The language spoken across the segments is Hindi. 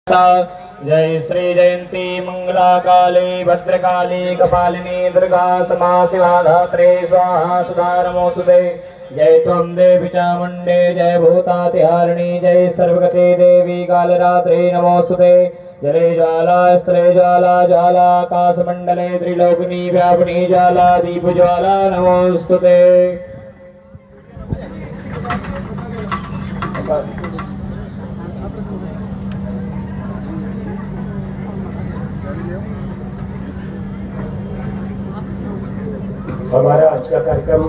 जय श्री जयंती मंगला काली भद्रकाली कपालिनी दुर्गा समा शिवा धात्रे स्वाहा सुधा नमोस्तुते। जय त्वं देवी चामुंडे जय भूतातिहारिणी जय सर्वगते देवी कालरात्रे नमोस्तुते। जले ज्वाला स्त्रे ज्वाला ज्वाला आकाशमंडले त्रिलोकिनी व्यापिनी ज्वाला दीप ज्वाला नमोस्तुते। हमारा आज का कार्यक्रम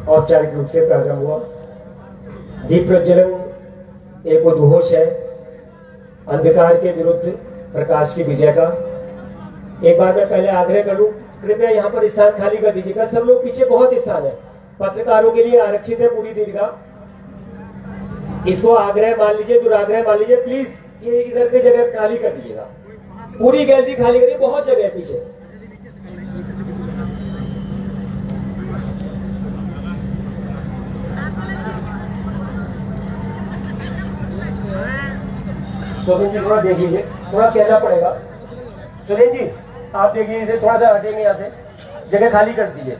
औपचारिक रूप से प्रारंभ हुआ। दीप प्रज्वलन एक उद्घोष है अंधकार के विरुद्ध प्रकाश की विजय का। एक बार मैं पहले आग्रह करूं, कृपया यहाँ पर स्थान खाली कर दीजिएगा। सब लोग पीछे बहुत स्थान है, पत्रकारों के लिए आरक्षित है पूरी दीर्घा। इसको आग्रह मान लीजिए, दुराग्रह मान लीजिए, प्लीज ये इधर की जगह खाली कर दीजिएगा। पूरी गैलरी खाली करिए, बहुत जगह है पीछे। सुरेंद्र जी थोड़ा देख लीजिए, थोड़ा कहना पड़ेगा। सुरेंद्र जी आप देखिए, इसे थोड़ा सा हटेंगे, यहाँ से जगह खाली कर दीजिए।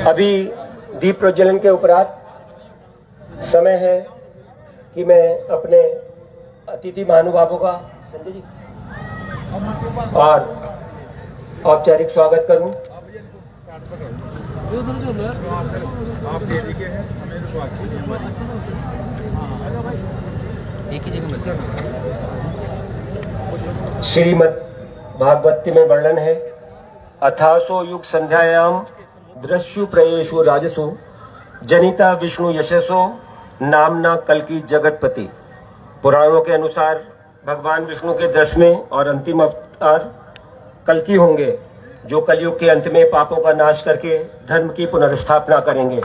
अभी दीप प्रज्वलन के उपरांत समय है कि मैं अपने अतिथि महानुभावों का संजय जी और औपचारिक स्वागत करूं। श्रीमद् भागवत में वर्णन है, अथासो युग संध्यायाम दृश्यु प्रयेषु राजसु जनिता विष्णु यशसो नामना कल्कि जगतपति। पुराणों के अनुसार भगवान विष्णु के 10वें और अंतिम अवतार कल्कि होंगे, जो कलयुग के अंत में पापों का नाश करके धर्म की पुनर्स्थापना करेंगे।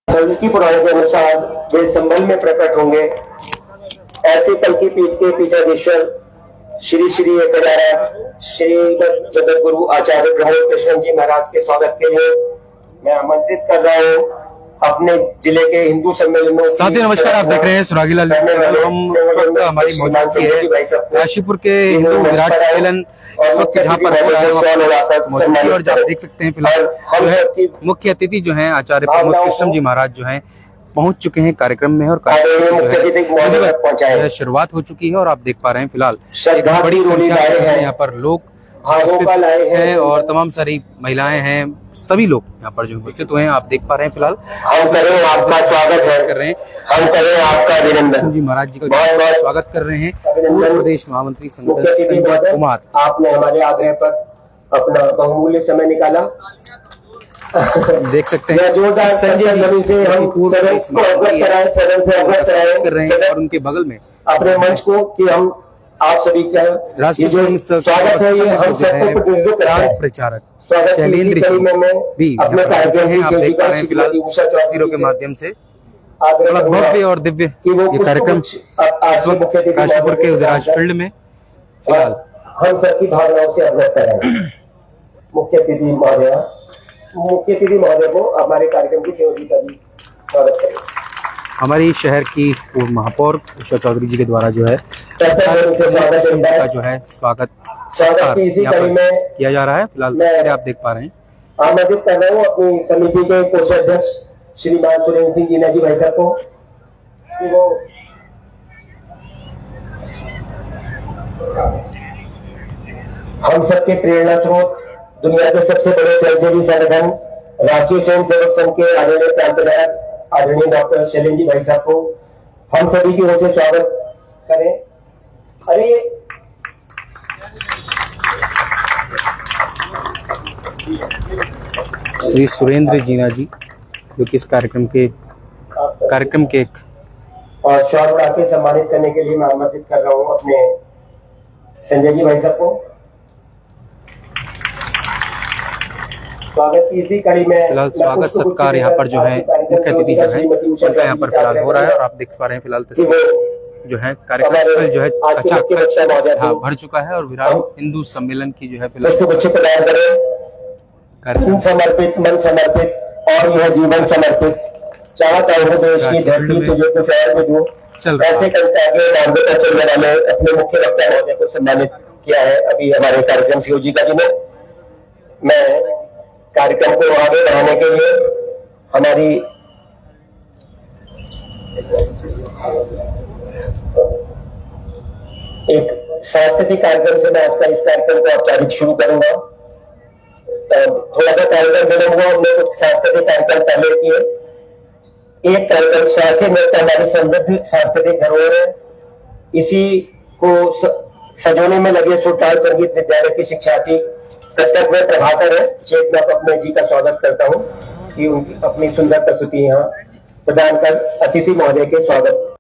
कल्कि पुराण के अनुसार वे संबल में प्रकट होंगे। ऐसे कल्कि पीठ के पीठाधीश्वर श्री श्री एकरारा श्री जगत गुरु आचार्य प्रमोद कृष्ण जी महाराज के स्वागत के लिए मैं आमंत्रित कर रहा हूँ अपने जिले के हिंदू सम्मेलन में। साथी नमस्कार, आप देख रहे हैं सुरागीलाल। हम इस वक्त हमारी मौजूदगी है काशीपुर के हिंदू विराट सम्मेलन इस वक्त जहाँ पर हो रहा है मौजूदगी, और जहाँ देख सकते हैं फिलहाल जो है मुख्य अतिथि जो है आचार्य प्रमोद कृष्ण जी महाराज जो है पहुंच चुके हैं कार्यक्रम में, और कार्यक्रम जो शुरुआत हो चुकी है। और आप देख पा रहे हैं फिलहाल एक बड़ी संख्या में यहाँ पर लोग उपस्थित हैं और तमाम सारी महिलाएं हैं, सभी लोग यहाँ पर जो उपस्थित हुए हैं आप देख पा रहे हैं फिलहाल। हम करें आपका स्वागत है, कर रहे हैं, हम करें आपका अभिनंदन जी महाराज जी का स्वागत कर रहे हैं पूर्व प्रदेश महामंत्री संजय कुमार। आपने हमारे आग्रह पर अपना बहुमूल्य समय निकाला। देख सकते हैं संजय जी हम पूर्व प्रदेश महामंत्री कर रहे हैं, और उनके बगल में अपने मंच को कि हम आप सभी का राष्ट्रीय स्वागत है। ये हम सबको प्रचारक शैलेंद्र जी भी हैं, आप देख पा रहे हैं फिलहाल तस्वीरों के माध्यम से। बड़ा भव्य और दिव्य ये कार्यक्रम इस वक्त काशीपुर के उदयराज फील्ड में फिलहाल हम सबकी भावनाओं से अवगत कराएं। मुख्य अतिथि महोदय को हमारे कार्यक्रम की सेवा का भी स्वागत करें। हमारी शहर की पूर्व महापौर उषा चौधरी जी के द्वारा जो है का जो है स्वागत यहाँ पर किया जा रहा है। फिलहाल तस्वीरें आप देख पा रहे हैं। आमंत्रित कर रहा हूँ अपनी समिति के कोषाध्यक्ष श्रीमान सुरेंद्र सिंह जीना जी भाई साहब को, वो हम सबके प्रेरणा स्रोत दुनिया के सबसे बड़े स्वयंसेवी संगठन राष्ट्रीय स्वयंसेवक संघ के आदरणीय प्रांतनायक आदरणीय डॉक्टर शैलेंद्र जी भाई साहब को हम सभी की ओर से स्वागत करें। अरे श्री सुरेंद्र जीना जी जो कि इस कार्यक्रम के एक और शॉल उड़ा के सम्मानित करने के लिए मैं आमंत्रित कर रहा हूँ अपने संजय जी भाई साहब को। स्वागत की इसी कड़ी में फिलहाल स्वागत सत्कार यहाँ पर जो है मुख्य अतिथि जो है उनका यहाँ पर फिलहाल हो रहा है, और आप देख पा रहे हैं फिलहाल तस्वीर जो है कार्यक्रम स्थल जो है अच्छा भर चुका है, और विराट हिंदू सम्मेलन की जो है फिलहाल कार्यक्रम समर्पित, मन समर्पित और यह जीवन समर्पित चाहता हूँ देश की धरती पे जो कुछ और भी दूं। चल रहा ऐसे करके आगे मार्गदर्शन चलने वाले अपने मुख्य वक्ता महोदय को सम्मानित किया है अभी हमारे कार्यक्रम संयोजिका जी ने। मैं कार्यक्रम को आगे बढ़ाने के लिए हमारी एक सांस्कृतिक कार्यक्रम से मैं आज का इस कार्यक्रम को औपचारिक शुरू करूंगा। थोड़ा सा कार्यक्रम मिलूंगा, हमने कुछ सांस्कृतिक कार्यक्रम पहले किए। एक कार्यक्रम शास्त्रीय नृत्य हमारी समृद्ध सांस्कृतिक धरोहर है, इसी को सजोने में लगे सुल्तान संगीत विद्यालय की शिक्षार्थी कर्तव्य प्रभाकर है। चेतना पटना जी का स्वागत करता हूँ कि उनकी अपनी सुंदर प्रस्तुति यहाँ प्रदान कर अतिथि महोदय के स्वागत।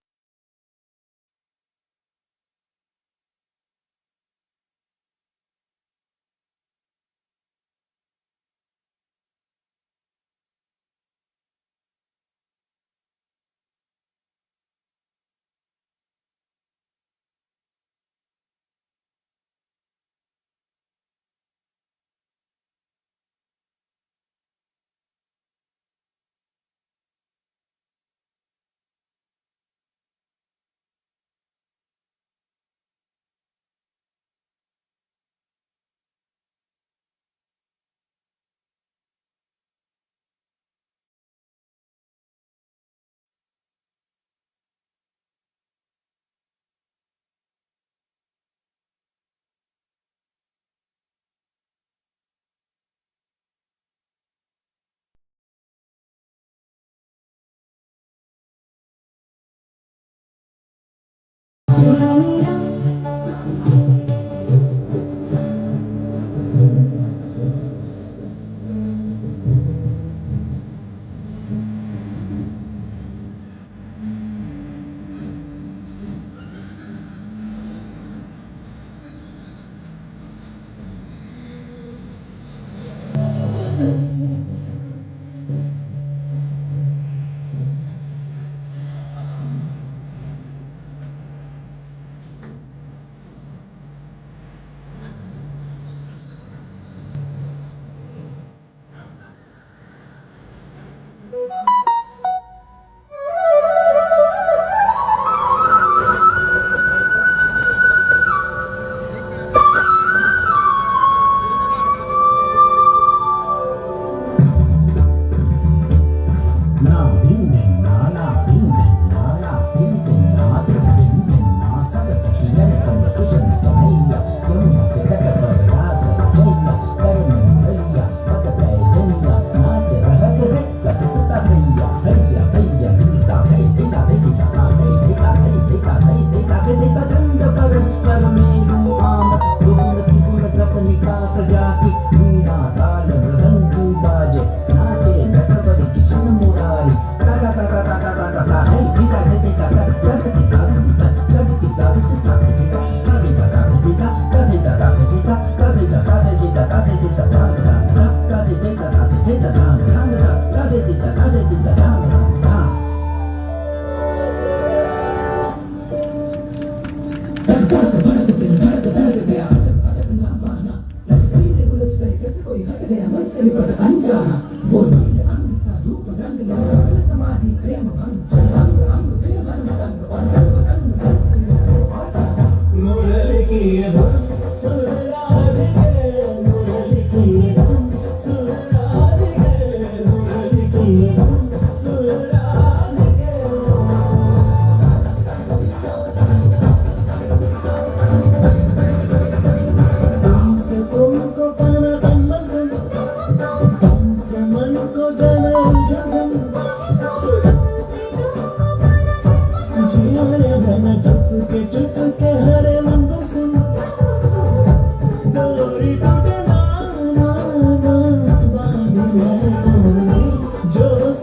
जो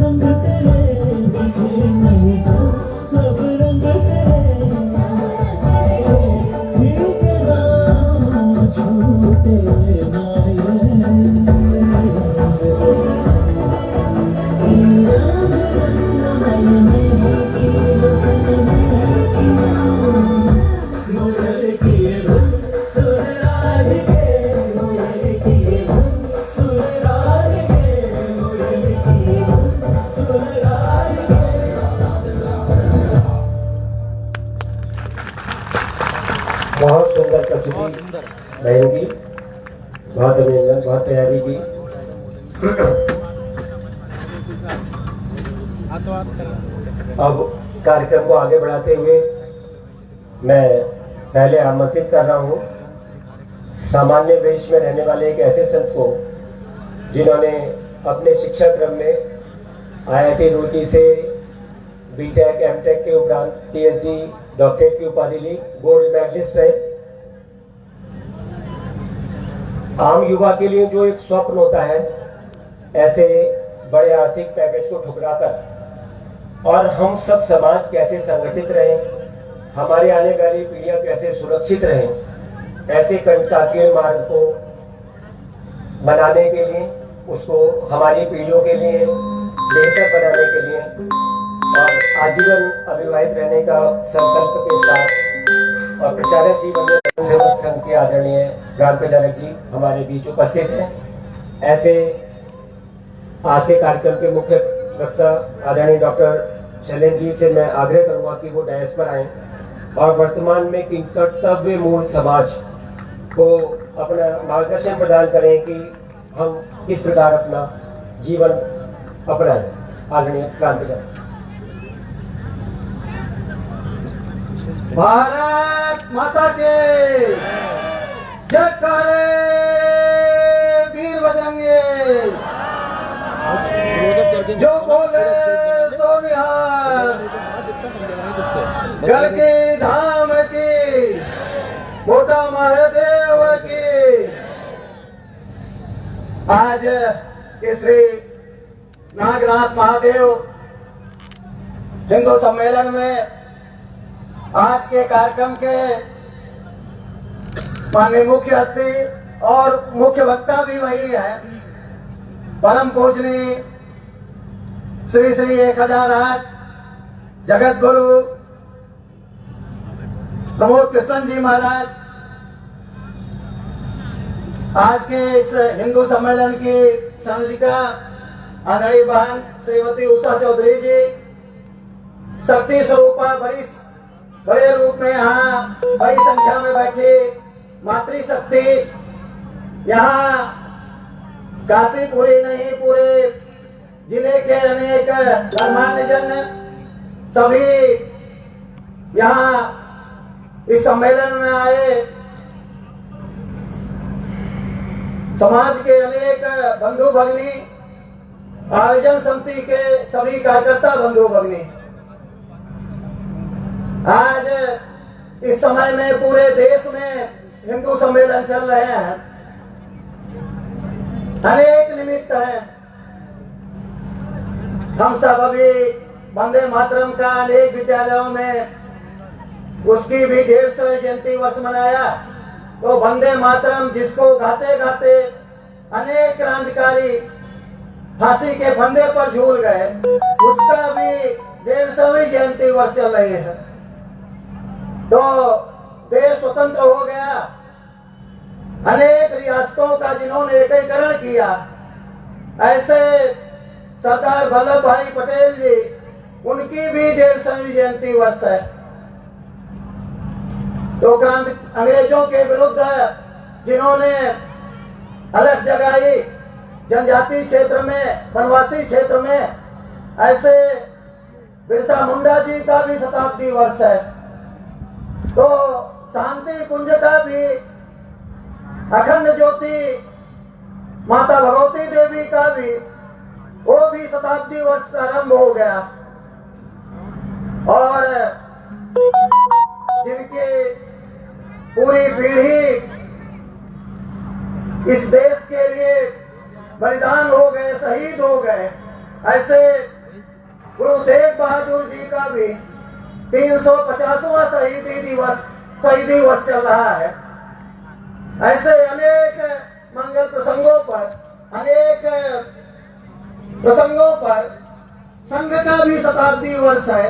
बहन की बहुत अभिनंदन, बहुत तैयारी की। अब कार्यक्रम को आगे बढ़ाते हुए मैं पहले आमंत्रित कर रहा हूँ सामान्य वेश में रहने वाले एक ऐसे संत को जिन्होंने अपने शिक्षा क्रम में IIT रुड़की से बीटेक एमटेक के उपरांत PhD डॉक्टरेट की उपाधि ली, गोल्ड मेडलिस्ट है। आम युवा के लिए जो एक स्वप्न होता है ऐसे बड़े आर्थिक पैकेज को ठुकराकर और हम सब समाज कैसे संगठित रहें, हमारे आने वाली पीढ़ियां कैसे सुरक्षित रहें, ऐसे कंटकाकीय मार्ग को बनाने के लिए, उसको हमारी पीढ़ियों के लिए बेहतर बनाने के लिए और आजीवन अविवाहित रहने का संकल्प के साथ और प्रचारक जी बने सेवक संघ के आदरणीय ग्राम प्रचारक जी हमारे बीच उपस्थित हैं। ऐसे आज के कार्यक्रम के मुख्य वक्ता आदरणीय डॉक्टर शैलेंद्र जी से मैं आग्रह करूंगा कि वो डायस पर आए और वर्तमान में कर्तव्य मूल समाज को अपना मार्गदर्शन प्रदान करें कि हम किस प्रकार अपना जीवन अपनाएं। आदरणीय क्रांति। भारत माता के जयकारे, वीर बजरंगे जो बोले सो निहाल, गल की धाम की मोटा महादेव की। आज श्री नागनाथ महादेव हिंदू सम्मेलन में आज के कार्यक्रम के माननीय मुख्य अतिथि और मुख्य वक्ता भी वही है, परम पूजनीय श्री श्री 1008 जगत गुरु प्रमोद कृष्ण जी महाराज। आज के इस हिंदू सम्मेलन की संयोजिका आदरणीय बहन श्रीमती उषा चौधरी जी, शक्ति स्वरूपा बड़े रूप में यहाँ बड़ी संख्या में बैठी मातृशक्ति, यहाँ काशीपुरी नहीं पूरे जिले के अनेक गणमान्य जन सभी यहाँ इस सम्मेलन में आए। समाज के अनेक बंधु भगिनी, आयोजन समिति के सभी कार्यकर्ता बंधु भगिनी, आज इस समय में पूरे देश में हिंदू सम्मेलन चल रहे हैं। अनेक निमित्त हैं। हम सब अभी वंदे मातरम का अनेक विद्यालयों में उसकी भी 150 जयंती वर्ष मनाया। तो वंदे मातरम जिसको गाते गाते अनेक क्रांतिकारी फांसी के फंदे पर झूल गए, उसका भी 150वीं जयंती वर्ष चल रही है। तो देश स्वतंत्र हो गया। अनेक रियासतों का जिन्होंने एकीकरण किया, ऐसे सरदार वल्लभ भाई पटेल जी, उनकी भी 150वीं जयंती वर्ष है। तो क्रांति अंग्रेजों के विरुद्ध जिन्होंने अलग जगाई जनजाति क्षेत्र में, वनवासी क्षेत्र में, ऐसे बिरसा मुंडा जी का भी शताब्दी वर्ष है। तो शांति कुंज का भी, अखंड ज्योति माता भगवती देवी का भी, वो भी शताब्दी वर्ष प्रारंभ हो गया। और जिनकी पूरी पीढ़ी इस देश के लिए बलिदान हो गए, शहीद हो गए, ऐसे गुरु तेग बहादुर जी का भी 350वां शहीदी वर्ष चल रहा है। ऐसे अनेक मंगल प्रसंगों पर संघ का भी शताब्दी वर्ष है।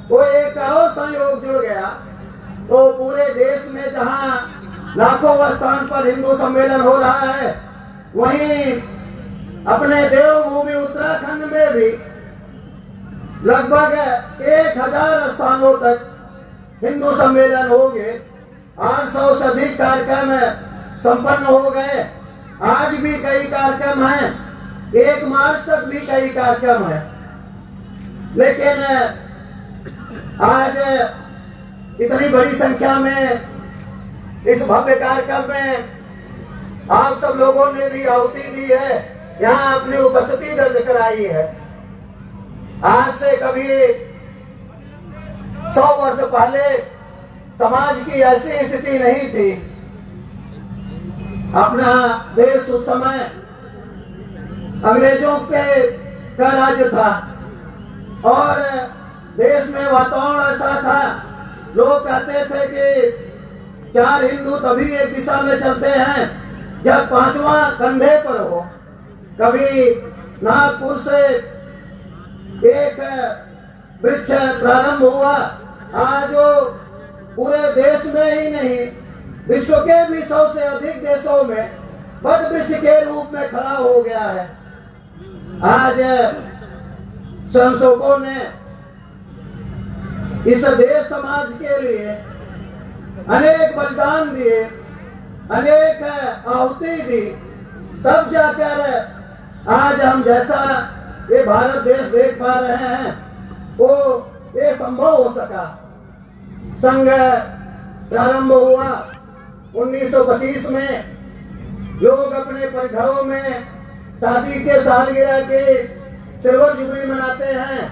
वो एक और संयोग जुड़ गया। तो पूरे देश में जहां लाखों स्थान पर हिंदू सम्मेलन हो रहा है, वहीं अपने देवभूमि उत्तराखंड में भी लगभग 1000 स्थानों तक हिंदू सम्मेलन होंगे। 800 से अधिक कार्यक्रम संपन्न हो गए। आज भी कई कार्यक्रम हैं, 1 मार्च तक भी कई कार्यक्रम हैं, लेकिन आज इतनी बड़ी संख्या में इस भव्य कार्यक्रम में आप सब लोगों ने भी आहुति दी है, यहाँ अपनी उपस्थिति दर्ज कराई है। आज से कभी 100 वर्ष पहले समाज की ऐसी स्थिति नहीं थी। अपना देश उस समय अंग्रेजों का राज्य था और देश में वातावरण ऐसा था, लोग कहते थे कि 4 हिंदू तभी एक दिशा में चलते हैं जब 5वां कंधे पर हो। कभी नागपुर से एक वृक्ष प्रारंभ हुआ, आज वो पूरे देश में ही नहीं विश्व के भी 100 से अधिक देशों में वट वृक्ष के रूप में खड़ा हो गया है। आज स्वयंसेवकों ने इस देश समाज के लिए अनेक बलिदान दिए, अनेक आहुति दी, तब जाकर आज हम जैसा ये भारत देश देख पा रहे हैं वो ये संभव हो सका। संघ प्रारंभ हुआ 1925 में। लोग अपने परिघरों में शादी के सालगिरह की सिल्वर जुबली मनाते हैं।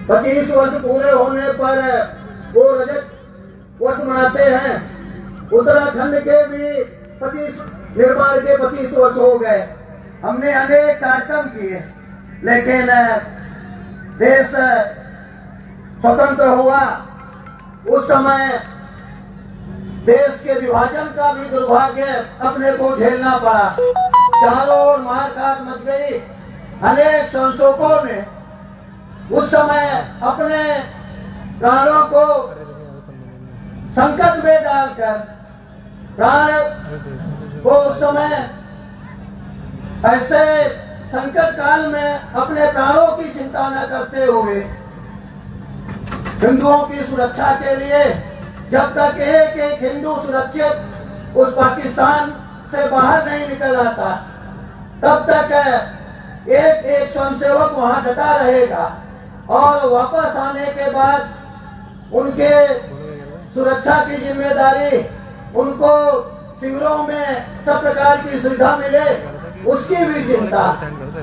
25 वर्ष पूरे होने पर वो रजत वर्ष मनाते हैं। उत्तराखंड के भी 25 निर्माण के 25 वर्ष हो गए। हमने अनेक कार्यक्रम किए, लेकिन देश स्वतंत्र हुआ उस समय देश के विभाजन का भी दुर्भाग्य अपने को झेलना पड़ा। चारों ओर मारकाट मच गई। अनेक स्वयंसेवकों ने उस समय अपने प्राणों को संकट में डालकर प्राण को उस समय ऐसे संकट काल में अपने प्राणों की चिंता न करते हुए हिंदुओं की सुरक्षा के लिए, जब तक एक एक हिंदू सुरक्षित उस पाकिस्तान से बाहर नहीं निकल आता, तब तक एक एक स्वयंसेवक वहां डटा रहेगा और वापस आने के बाद उनके सुरक्षा की जिम्मेदारी, उनको शिविरों में सब प्रकार की सुविधा मिले उसकी भी चिंता।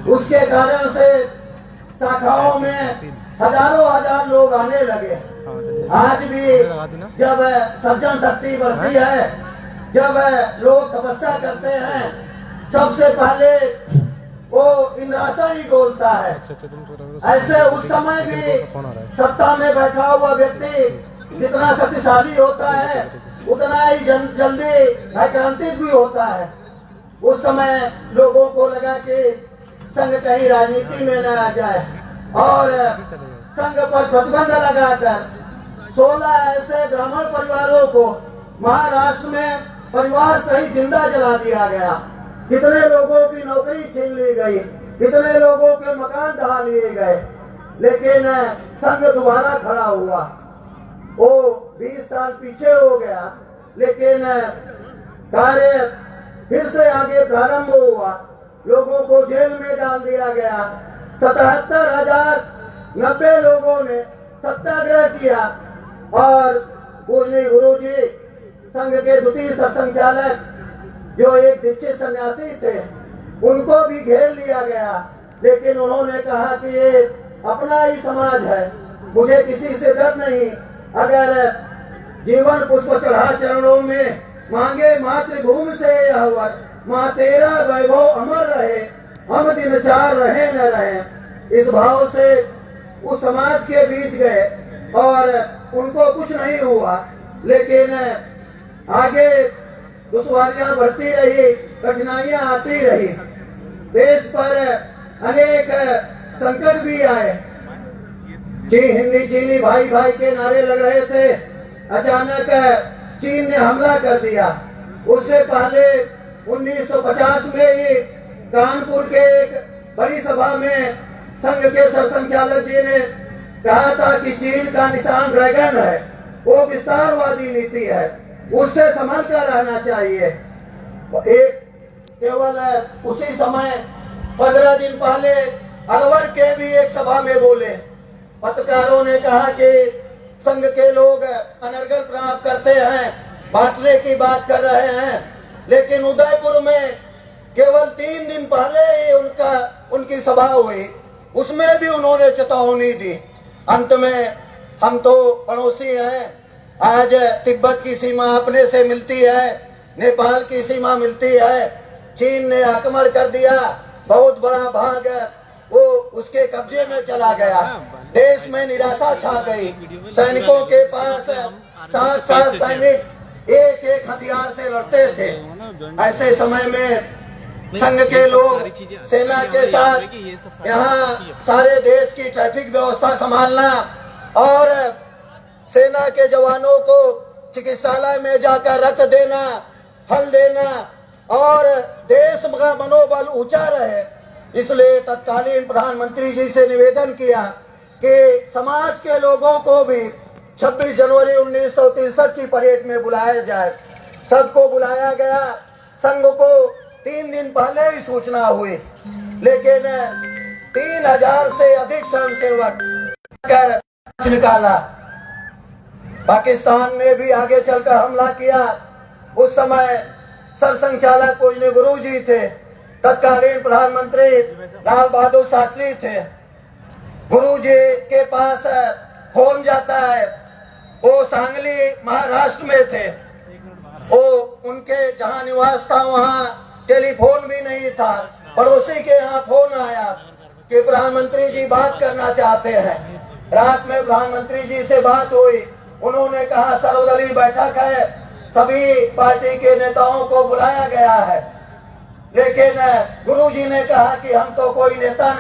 उसके कारण से शाखाओं में हजारों हजार लोग आने लगे। आज भी जब सज्जन शक्ति बढ़ती है, जब लोग तपस्या करते हैं, सबसे पहले वो इंद्रासन ही बोलता है। ऐसे उस समय भी सत्ता में बैठा हुआ व्यक्ति जितना शक्तिशाली होता है उतना ही जल्दी आक्रांतिक भी होता है। उस समय लोगों को लगा कि संघ कहीं राजनीति में न आ जाए और संघ पर प्रतिबंध लगाकर 16 ऐसे ब्राह्मण परिवारों को महाराष्ट्र में परिवार सहित जिंदा जला दिया गया। कितने लोगों की नौकरी छीन ली गई, कितने लोगों के मकान ढहा लिए गए, लेकिन संघ दोबारा खड़ा हुआ। वो 20 साल पीछे हो गया, लेकिन कार्य फिर से आगे प्रारंभ हुआ। लोगों को जेल में डाल दिया गया। 77,090 लोगों ने सत्याग्रह किया और पूजनी गुरु जी संघ के द्वितीय सरसंघचालक जो एक दीक्षित सन्यासी थे उनको भी घेर लिया गया, लेकिन उन्होंने कहा कि ये अपना ही समाज है, मुझे किसी से डर नहीं। अगर जीवन पुष्प चढ़ा चरणों में मांगे मातृभूमि से यह वर, माँ तेरा वैभव अमर रहे, हम दिन चार रहे न रहे। इस भाव से उस समाज के बीच गए और उनको कुछ नहीं हुआ, लेकिन आगे दुश्वारियां बढ़ती रही, कठिनाइयां आती रही। देश पर अनेक संकट भी आए। हिंदी चीनी भाई भाई के नारे लग रहे थे, अचानक चीन ने हमला कर दिया। उससे पहले 1950 में ही कानपुर के एक बड़ी सभा में संघ के सरसंघचालक जी ने कहा था कि चीन का निशान ड्रैगन है, वो विस्तारवादी नीति है, उससे संभल कर रहना चाहिए। एक केवल उसी समय 15 दिन पहले अलवर के भी एक सभा में बोले, पत्रकारों ने कहा कि संघ के लोग अनर्गल प्राप्त करते हैं, बांटने की बात कर रहे हैं, लेकिन उदयपुर में केवल 3 दिन पहले ही उनकी सभा हुई, उसमें भी उन्होंने चेतावनी दी। अंत में हम तो पड़ोसी हैं, आज तिब्बत की सीमा अपने से मिलती है, नेपाल की सीमा मिलती है, चीन ने आक्रमण कर दिया, बहुत बड़ा भाग वो उसके कब्जे में चला गया, देश में निराशा छा गई, सैनिकों के पास 7 सैनिक एक हथियार से लड़ते थे। ऐसे समय में संघ के लोग सेना के साथ यहाँ सारे देश की ट्रैफिक व्यवस्था संभालना और सेना के जवानों को चिकित्सालय में जाकर रक्त देना, फल देना और देश का मनोबल ऊंचा रहे, इसलिए तत्कालीन प्रधानमंत्री जी से निवेदन किया कि समाज के लोगों को भी 26 जनवरी 1963 की परेड में बुलाया जाए। सबको बुलाया गया, संघ को 3 दिन पहले ही सूचना हुई, लेकिन 3000 से अधिक स्वयंसेवक कर निकाला। पाकिस्तान ने भी आगे चलकर हमला किया। उस समय सरसंघचालक पूजनीय गुरु जी थे, तत्कालीन प्रधानमंत्री लाल बहादुर शास्त्री थे। गुरु जी के पास फोन जाता है, वो सांगली महाराष्ट्र में थे, वो उनके जहाँ निवास था वहाँ टेलीफोन भी नहीं था, पड़ोसी के यहाँ फोन आया कि प्रधानमंत्री जी बात करना चाहते हैं। रात में प्रधानमंत्री जी से बात हुई, उन्होंने कहा सर्वदलीय बैठक है, सभी पार्टी के नेताओं को बुलाया गया है, लेकिन गुरु जी ने कहा कि हम तो कोई नेता नहीं